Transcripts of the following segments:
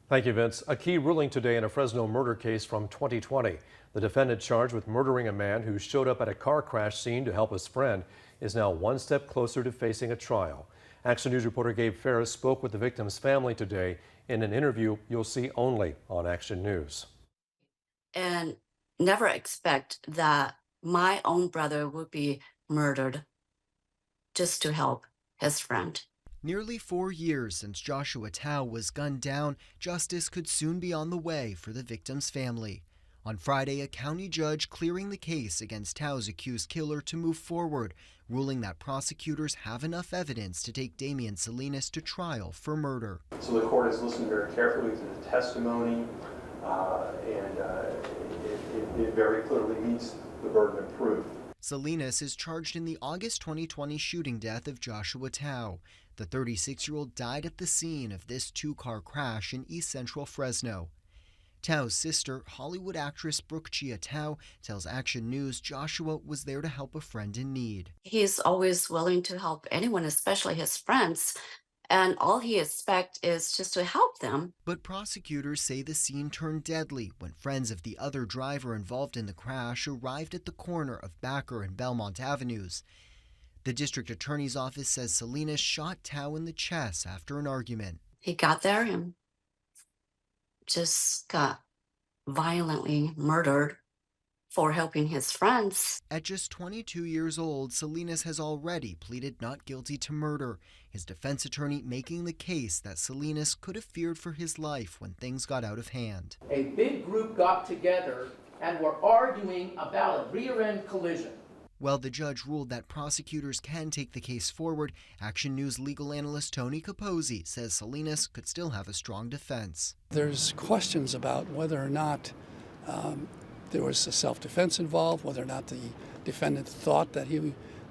Thank you, Vince. A key ruling today in a Fresno murder case from 2020. The defendant charged with murdering a man who showed up at a car crash scene to help his friend is now one step closer to facing a trial. Action News reporter Gabe Ferris spoke with the victim's family today in an interview you'll see only on Action News. And never expect that my own brother would be murdered just to help his friend. Nearly 4 years since Joshua Thao was gunned down, justice could soon be on the way for the victim's family. On Friday, a county judge clearing the case against Thao's accused killer to move forward, ruling that prosecutors have enough evidence to take Damion Salinas to trial for murder. So the court has listened very carefully to the testimony, and it very clearly meets the burden of proof. Salinas is charged in the August 2020 shooting death of Joshua Thao. The 36-year-old died at the scene of this two-car crash in East Central Fresno. Thao's sister, Hollywood actress Brooke Thao, tells Action News Joshua was there to help a friend in need. He's always willing to help anyone, especially his friends, and all he expects is just to help them. But prosecutors say the scene turned deadly when friends of the other driver involved in the crash arrived at the corner of Backer and Belmont Avenues. The district attorney's office says Salinas shot Thao in the chest after an argument. He got there and just got violently murdered for helping his friends. At just 22 years old, Salinas has already pleaded not guilty to murder, his defense attorney making the case that Salinas could have feared for his life when things got out of hand. A big group got together and were arguing about a rear-end collision. While the judge ruled that prosecutors can take the case forward, Action News legal analyst Tony Capozzi says Salinas could still have a strong defense. There's questions about whether or not there was a self-defense involved, whether or not the defendant thought that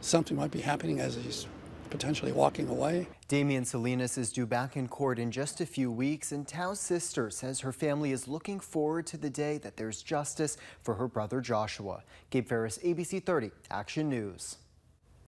something might be happening as he's potentially walking away. Damion Salinas is due back in court in just a few weeks, and Thao's sister says her family is looking forward to the day that there's justice for her brother Joshua. Gabe Ferris, ABC 30, Action News.